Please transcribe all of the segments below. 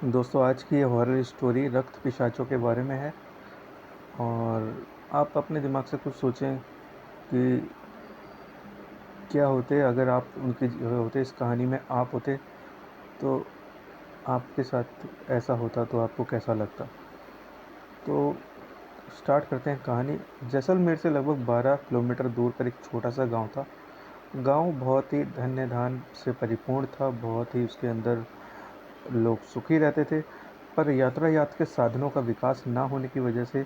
दोस्तों, आज की ये हॉरर स्टोरी रक्त पिशाचों के बारे में है। और आप अपने दिमाग से कुछ सोचें कि क्या होते अगर आप उनकी जगह होते, इस कहानी में आप होते तो आपके साथ ऐसा होता तो आपको कैसा लगता। तो स्टार्ट करते हैं कहानी। जैसलमेर से लगभग 12 किलोमीटर दूर पर एक छोटा सा गांव था। गांव बहुत ही धन्य धान से परिपूर्ण था, बहुत ही उसके अंदर लोग सुखी रहते थे। पर यातायात के साधनों का विकास ना होने की वजह से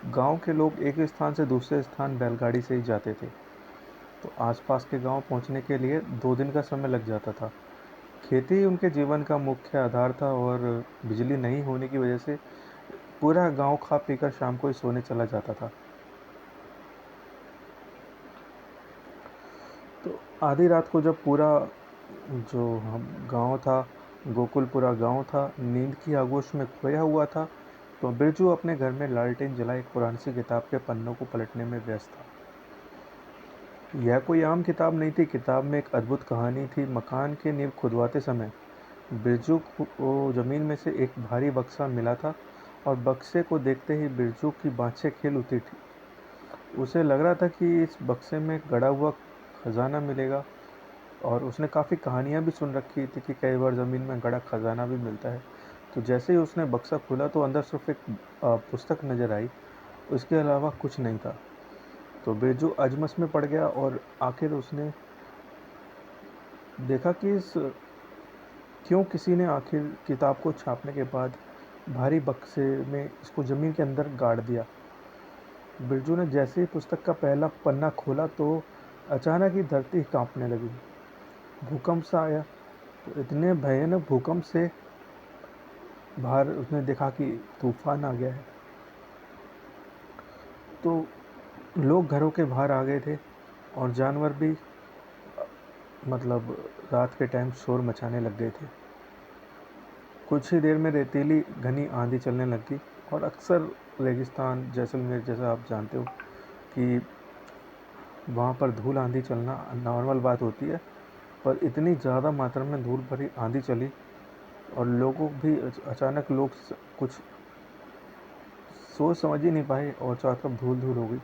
गांव के लोग एक स्थान से दूसरे स्थान बैलगाड़ी से ही जाते थे। तो आसपास के गांव पहुंचने के लिए 2 दिन का समय लग जाता था। खेती ही उनके जीवन का मुख्य आधार था और बिजली नहीं होने की वजह से पूरा गांव खा पीकर शाम को ही सोने चला जाता था। तो आधी रात को जब पूरा जो हम गांव था, गोकुलपुरा गांव था, नींद की आगोश में खोया हुआ था, तो बिरजू अपने घर में लालटेन जला एक पुरानी सी किताब के पन्नों को पलटने में व्यस्त था। यह कोई आम किताब नहीं थी। किताब में एक अद्भुत कहानी थी। मकान की नींव खुदवाते समय बिरजू को ज़मीन में से एक भारी बक्सा मिला था और बक्से को देखते ही बिरजू की बाँछें खिल उठी थी। उसे लग रहा था कि इस बक्से में गड़ा हुआ खजाना मिलेगा। और उसने काफ़ी कहानियाँ भी सुन रखी थी कि कई बार ज़मीन में गड़ा खजाना भी मिलता है। तो जैसे ही उसने बक्सा खोला तो अंदर सिर्फ एक पुस्तक नज़र आई। उसके अलावा कुछ नहीं था। तो बिरजू अजमस में पड़ गया और आखिर उसने देखा कि इस क्यों किसी ने आखिर किताब को छापने के बाद भारी बक्से में इसको ज़मीन के अंदर गाड़ दिया। बिरजू ने जैसे ही पुस्तक का पहला पन्ना खोला तो अचानक ही धरती कांपने लगी। भूकंप सा आया। तो इतने भयानक भूकंप से बाहर उसने देखा कि तूफान आ गया है। तो लोग घरों के बाहर आ गए थे और जानवर भी मतलब रात के टाइम शोर मचाने लग गए थे। कुछ ही देर में रेतीली घनी आंधी चलने लगी। और अक्सर रेगिस्तान जैसलमेर जैसा आप जानते हो कि वहाँ पर धूल आंधी चलना नॉर्मल बात होती है। पर इतनी ज़्यादा मात्रा में धूल भरी आंधी चली और लोगों भी अचानक लोग कुछ सोच समझ ही नहीं पाए और चारों तरफ धूल धूल हो गई।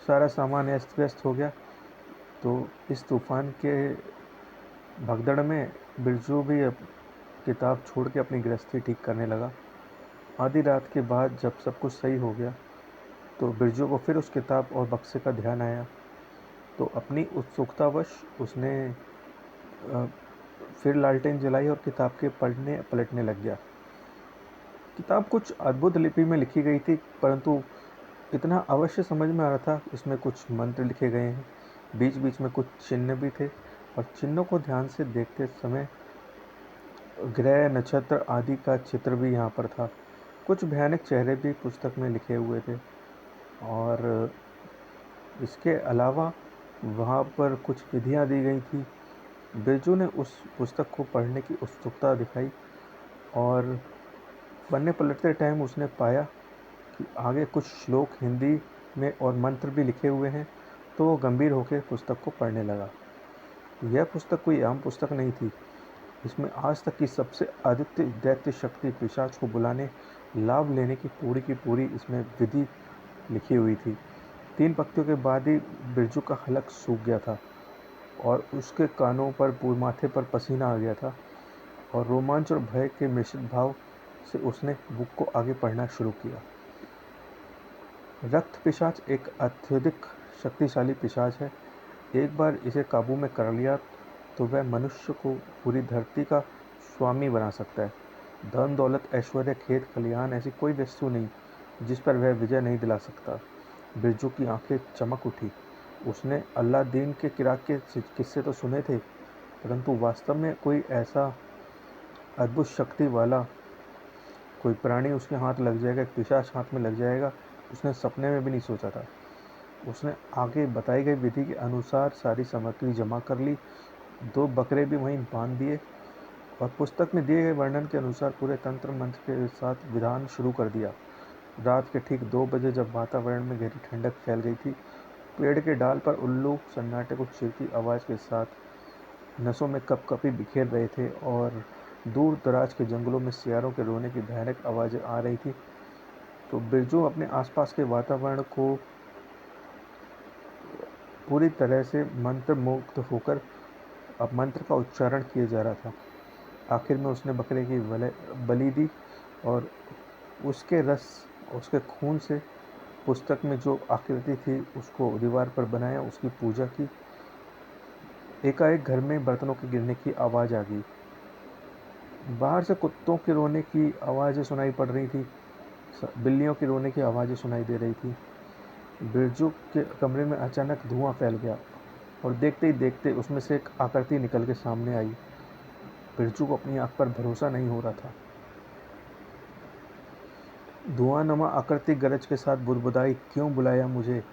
सारा सामान अस्त व्यस्त हो गया। तो इस तूफान के भगदड़ में बिरजू भी अब किताब छोड़ के अपनी गृहस्थी ठीक करने लगा। आधी रात के बाद जब सब कुछ सही हो गया तो बिरजू को फिर उस किताब और बक्से का ध्यान आया। तो अपनी उत्सुकतावश उसने अ, फिर लालटेन जलाई और किताब के पढ़ने पलटने लग गया। किताब कुछ अद्भुत लिपि में लिखी गई थी, परंतु इतना अवश्य समझ में आ रहा था। इसमें कुछ मंत्र लिखे गए हैं, बीच बीच में कुछ चिन्ह भी थे। और चिन्हों को ध्यान से देखते समय ग्रह नक्षत्र आदि का चित्र भी यहाँ पर था। कुछ भयानक चेहरे भी पुस्तक में लिखे हुए थे। और इसके अलावा वहाँ पर कुछ विधियाँ दी गई थी। बिरजू ने उस पुस्तक को पढ़ने की उत्सुकता दिखाई और पन्ने पलटते टाइम उसने पाया कि आगे कुछ श्लोक हिंदी में और मंत्र भी लिखे हुए हैं। तो वो गंभीर होकर पुस्तक को पढ़ने लगा। यह पुस्तक कोई आम पुस्तक नहीं थी। इसमें आज तक की सबसे आदित्य दैत्य शक्ति पिशाच को बुलाने लाभ लेने की पूरी इसमें विधि लिखी हुई थी। 3 पंक्तियों के बाद ही बिरजू का हलक सूख गया था और उसके कानों पर माथे पर पसीना आ गया था। और रोमांच और भय के मिश्रित भाव से उसने बुक को आगे पढ़ना शुरू किया। रक्त पिशाच एक अत्यधिक शक्तिशाली पिशाच है। एक बार इसे काबू में कर लिया तो वह मनुष्य को पूरी धरती का स्वामी बना सकता है। धन दौलत ऐश्वर्य खेत खलिहान ऐसी कोई वस्तु नहीं जिस पर वह विजय नहीं दिला सकता। बिरजू की आंखें चमक उठी। उसने अल्लादीन के किरात के किस्से तो सुने थे, परंतु वास्तव में कोई ऐसा अद्भुत शक्ति वाला कोई प्राणी उसके हाथ लग जाएगा, एक पिशाच हाथ में लग जाएगा, उसने सपने में भी नहीं सोचा था। उसने आगे बताई गई विधि के अनुसार सारी सामग्री जमा कर ली। 2 बकरे भी वहीं बांध दिए और पुस्तक में दिए गए वर्णन के अनुसार पूरे तंत्र मंत्र के साथ विधान शुरू कर दिया। रात के ठीक 2 बजे जब वातावरण में गहरी ठंडक फैल गई थी, पेड़ के डाल पर उल्लू सन्नाटे को चीरती आवाज़ के साथ नसों में कपकपी बिखेर रहे थे। और दूर दराज के जंगलों में सियारों के रोने की भयानक आवाज़ें आ रही थी। तो बिरजू अपने आसपास के वातावरण को पूरी तरह से मंत्र मुग्ध होकर अब मंत्र का उच्चारण किए जा रहा था। आखिर में उसने बकरे की बलि दी और उसके रस, उसके खून से पुस्तक में जो आकृति थी उसको दीवार पर बनाया, उसकी पूजा की। एकाएक घर में बर्तनों के गिरने की आवाज़ आ गई। बाहर से कुत्तों के रोने की आवाज़ें सुनाई पड़ रही थी, बिल्लियों के रोने की आवाज़ें सुनाई दे रही थी। बिरजू के कमरे में अचानक धुआं फैल गया और देखते ही देखते उसमें से एक आकृति निकल के सामने आई। बिरजू को अपनी आंख पर भरोसा नहीं हो रहा था। धुआंनुमा आकृति गरज के साथ बुदबुदाई, क्यों बुलाया मुझे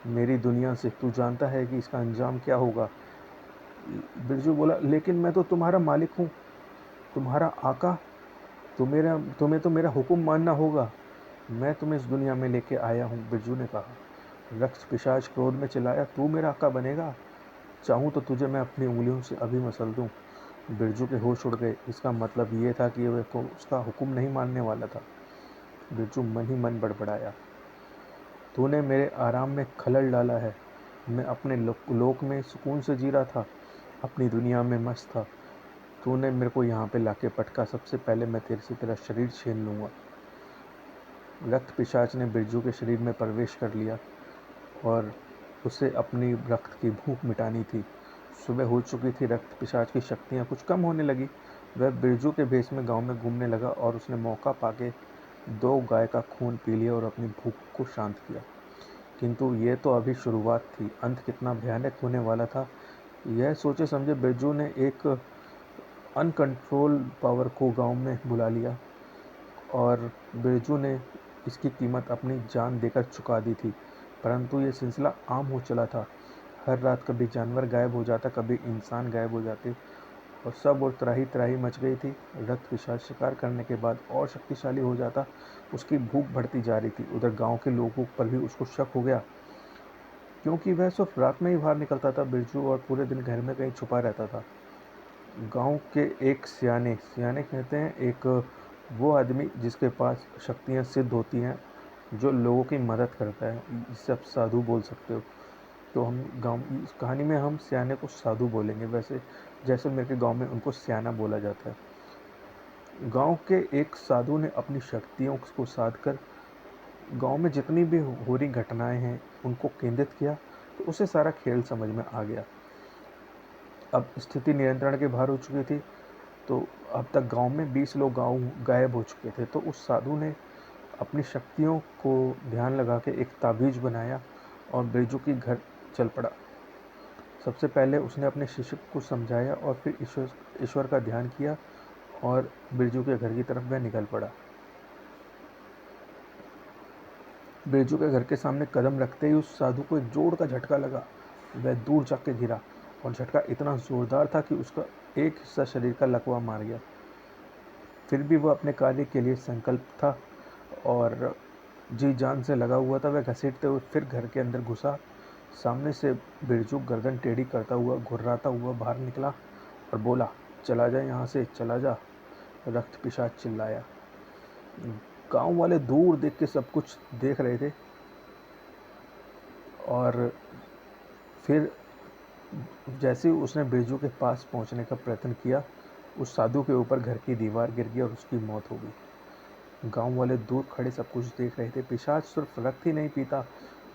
मेरी दुनिया से? तू जानता है कि इसका अंजाम क्या होगा? बिरजू बोला, लेकिन मैं तो तुम्हारा मालिक हूँ, तुम्हारा आका। तुम्हें तो मेरा हुक्म मानना होगा। मैं तुम्हें इस दुनिया में लेके आया हूँ, बिरजू ने कहा। रक्त पिशाच क्रोध में चिल्लाया, तू मेरा आका बनेगा? चाहूँ तो तुझे मैं अपनी उंगलियों से अभी मसल दूँ। बिरजू के होश उड़ गए। इसका मतलब ये था कि वह को उसका हुक्म नहीं मानने वाला था। बिरजू मन ही मन बड़बड़ाया, तूने मेरे आराम में खलल डाला है। मैं अपने लोक में सुकून से जी रहा था, अपनी दुनिया में मस्त था। तूने मेरे को यहाँ पे लाके पटका। सबसे पहले मैं तेरे से तेरा शरीर छीन लूँगा। रक्त पिशाच ने बिरजू के शरीर में प्रवेश कर लिया और उसे अपनी रक्त की भूख मिटानी थी। सुबह हो चुकी थी। रक्त पिशाच की शक्तियाँ कुछ कम होने लगी। वह बिरजू के भेष में गांव में घूमने लगा और उसने मौका पाके 2 गाय का खून पी लिया और अपनी भूख को शांत किया। किंतु ये तो अभी शुरुआत थी। अंत कितना भयानक होने वाला था, यह सोचे समझे बिरजू ने एक अनकंट्रोल पावर को गांव में बुला लिया और बिरजू ने इसकी कीमत अपनी जान देकर चुका दी थी। परंतु ये सिलसिला आम हो चला था। हर रात कभी जानवर गायब हो जाता, कभी इंसान गायब हो जाते और सब और त्राही त्राही मच गई थी। रक्त पिशाच शिकार करने के बाद और शक्तिशाली हो जाता, उसकी भूख बढ़ती जा रही थी। उधर गांव के लोगों पर भी उसको शक हो गया, क्योंकि वह सिर्फ रात में ही बाहर निकलता था बिरजू और पूरे दिन घर में कहीं छुपा रहता था। गांव के एक सियाने सियाने कहते हैं एक वो आदमी जिसके पास शक्तियाँ सिद्ध होती हैं, जो लोगों की मदद करता है, इसे आप साधु बोल सकते हो। तो हम गाँव इस कहानी में हम सियाने को साधु बोलेंगे। वैसे जैसलमेर के गांव में उनको सियाना बोला जाता है। गांव के एक साधु ने अपनी शक्तियों को साध कर गांव में जितनी भी हो रही घटनाएं हैं उनको केंद्रित किया, तो उसे सारा खेल समझ में आ गया। अब स्थिति नियंत्रण के बाहर हो चुकी थी। तो अब तक गांव में 20 लोग गायब हो चुके थे। तो उस साधु ने अपनी शक्तियों को ध्यान लगा के एक ताबीज बनाया और बिरजू की घर चल पड़ा। सबसे पहले उसने अपने शिष्य को समझाया और फिर ईश्वर का ध्यान किया और बिरजू के घर की तरफ वह निकल पड़ा। बिरजू के घर के सामने कदम रखते ही उस साधु को एक जोर का झटका लगा। वह दूर जाके गिरा और झटका इतना जोरदार था कि उसका एक हिस्सा शरीर का लकवा मार गया। फिर भी वह अपने कार्य के लिए संकल्प था और जी जान से लगा हुआ था। वह घसीटते हुए फिर घर के अंदर घुसा। सामने से बिरजू गर्दन टेढ़ी करता हुआ घुर्राता हुआ बाहर निकला और बोला, चला जा यहाँ से, चला जा। रक्त पिशाच चिल्लाया। गांव वाले दूर देख के सब कुछ देख रहे थे और फिर जैसे ही उसने बिरजू के पास पहुंचने का प्रयत्न किया, उस साधु के ऊपर घर की दीवार गिर गई और उसकी मौत हो गई। गांव वाले दूर खड़े सब कुछ देख रहे थे। पिशाच सिर्फ रक्त ही नहीं पीता,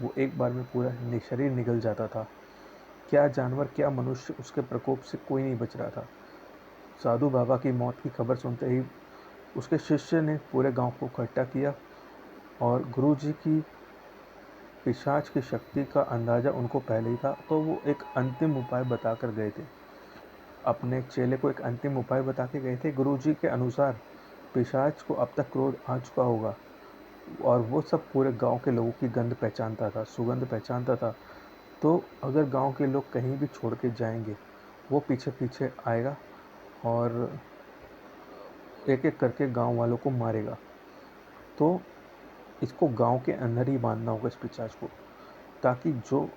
वो एक बार में पूरा शरीर निगल जाता था। क्या जानवर, क्या मनुष्य, उसके प्रकोप से कोई नहीं बच रहा था। साधु बाबा की मौत की खबर सुनते ही उसके शिष्य ने पूरे गांव को इकट्ठा किया और गुरुजी की पिशाच की शक्ति का अंदाज़ा उनको पहले ही था, तो वो एक अंतिम उपाय बताकर गए थे। अपने चेले को एक अंतिम उपाय बता के गए थे। गुरुजी के अनुसार पिशाच को अब तक क्रोध आ चुका होगा और वो सब पूरे गांव के लोगों की गंध पहचानता था, सुगंध पहचानता था। तो अगर गांव के लोग कहीं भी छोड़ के जाएंगे, वो पीछे पीछे आएगा और एक एक करके गांव वालों को मारेगा। तो इसको गांव के अंदर ही बांधना होगा इस पिशाच को, ताकि जो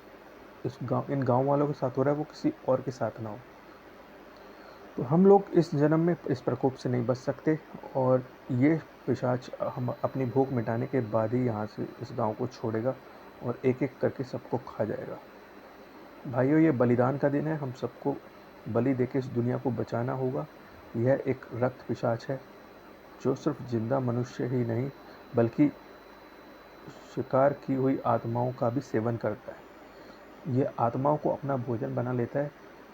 इन गांव वालों के साथ हो रहा है वो किसी और के साथ ना हो। तो हम लोग इस जन्म में इस प्रकोप से नहीं बच सकते, और ये पिशाच हम अपनी भूख मिटाने के बाद ही यहाँ से इस गांव को छोड़ेगा और एक एक करके सबको खा जाएगा। भाइयों, ये बलिदान का दिन है, हम सबको बलि देके इस दुनिया को बचाना होगा। यह एक रक्त पिशाच है जो सिर्फ जिंदा मनुष्य ही नहीं बल्कि शिकार की हुई आत्माओं का भी सेवन करता है। ये आत्माओं को अपना भोजन बना लेता है,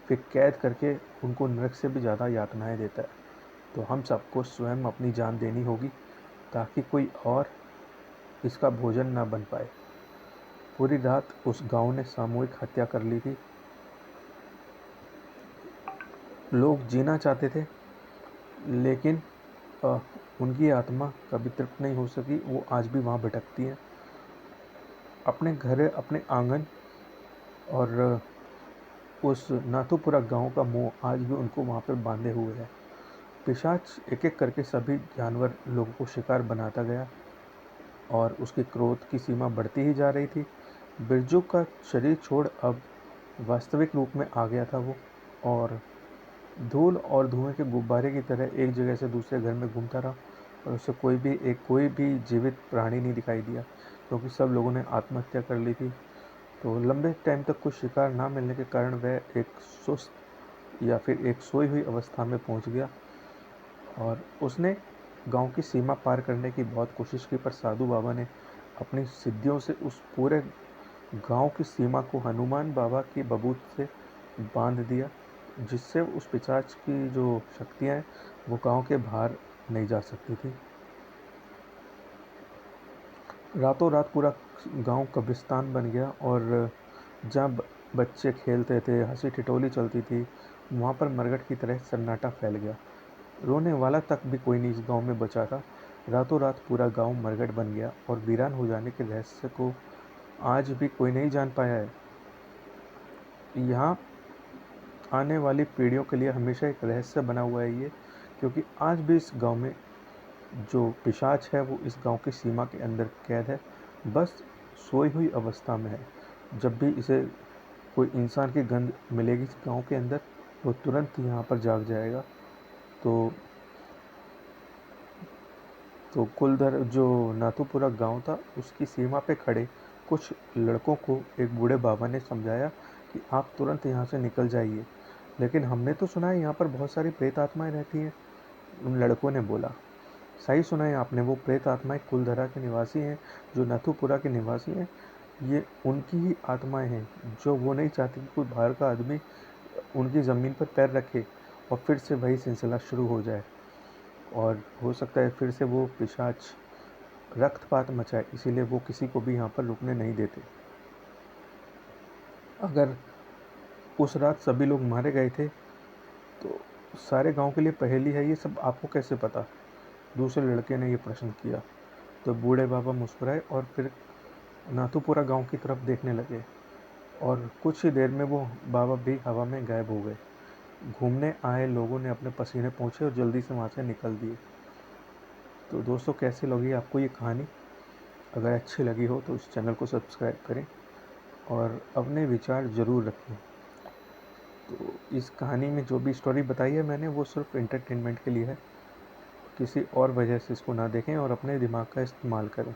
फिर कैद करके उनको नरक से भी ज़्यादा यातनाएं देता है। तो हम सबको स्वयं अपनी जान देनी होगी ताकि कोई और इसका भोजन ना बन पाए। पूरी रात उस गांव ने सामूहिक हत्या कर ली थी। लोग जीना चाहते थे, लेकिन उनकी आत्मा कभी तृप्त नहीं हो सकी। वो आज भी वहाँ भटकती हैं, अपने घर, अपने आंगन और उस नाथुपुरा गांव का मोह आज भी उनको वहाँ पर बांधे हुए है। पिशाच एक एक करके सभी जानवर लोगों को शिकार बनाता गया और उसके क्रोध की सीमा बढ़ती ही जा रही थी। बिरजू का शरीर छोड़ अब वास्तविक रूप में आ गया था वो, और धूल और धुएं के गुब्बारे की तरह एक जगह से दूसरे घर में घूमता रहा, और उसे कोई भी जीवित प्राणी नहीं दिखाई दिया, क्योंकि सब लोगों ने आत्महत्या कर ली थी। तो लंबे टाइम तक कुछ शिकार ना मिलने के कारण वह एक सुस्त या फिर एक सोई हुई अवस्था में पहुंच गया, और उसने गांव की सीमा पार करने की बहुत कोशिश की, पर साधु बाबा ने अपनी सिद्धियों से उस पूरे गांव की सीमा को हनुमान बाबा की बबूत से बांध दिया, जिससे उस पिशाच की जो शक्तियां हैं वो गांव के बाहर नहीं जा सकती थी। रातों रात पूरा गांव कब्रिस्तान बन गया, और जहाँ बच्चे खेलते थे, हंसी ठिठोली चलती थी, वहाँ पर मरघट की तरह सन्नाटा फैल गया। रोने वाला तक भी कोई नहीं इस गांव में बचा था। रातों रात पूरा गांव मरघट बन गया, और वीरान हो जाने के रहस्य को आज भी कोई नहीं जान पाया है। यहाँ आने वाली पीढ़ियों के लिए हमेशा एक रहस्य बना हुआ है ये, क्योंकि आज भी इस गांव में जो पिशाच है वो इस गांव की सीमा के अंदर कैद है, बस सोई हुई अवस्था में है। जब भी इसे कोई इंसान की गंध मिलेगी इस गांव के अंदर, वो तुरंत यहाँ पर जाग जाएगा। तो कुलधर जो नाथुपुरा गांव था, उसकी सीमा पे खड़े कुछ लड़कों को एक बूढ़े बाबा ने समझाया कि आप तुरंत यहाँ से निकल जाइए, लेकिन हमने तो सुना है यहाँ पर बहुत सारी प्रेत आत्माएं रहती हैं। उन लड़कों ने बोला, सही सुना है आपने, वो प्रेत आत्माएं कुलधरा के निवासी हैं, जो नाथुपुरा के निवासी हैं। ये उनकी ही आत्माएं हैं, जो वो नहीं चाहती कि कोई बाहर का आदमी उनकी ज़मीन पर पैर रखे और फिर से वही सिलसिला शुरू हो जाए, और हो सकता है फिर से वो पिशाच रक्तपात मचाए। इसीलिए वो किसी को भी यहाँ पर रुकने नहीं देते। अगर उस रात सभी लोग मारे गए थे तो सारे गांव के लिए पहेली है, ये सब आपको कैसे पता? दूसरे लड़के ने ये प्रश्न किया। तो बूढ़े बाबा मुस्कुराए और फिर नाथुपुरा गांव की तरफ देखने लगे, और कुछ ही देर में वो बाबा भी हवा में गायब हो गए। घूमने आए लोगों ने अपने पसीने पोंछे और जल्दी से वहाँ से निकल दिए। तो दोस्तों, कैसी लगी आपको ये कहानी? अगर अच्छी लगी हो तो इस चैनल को सब्सक्राइब करें और अपने विचार ज़रूर रखें। तो इस कहानी में जो भी स्टोरी बताई है मैंने, वो सिर्फ एंटरटेनमेंट के लिए है। किसी और वजह से इसको ना देखें और अपने दिमाग का इस्तेमाल करें।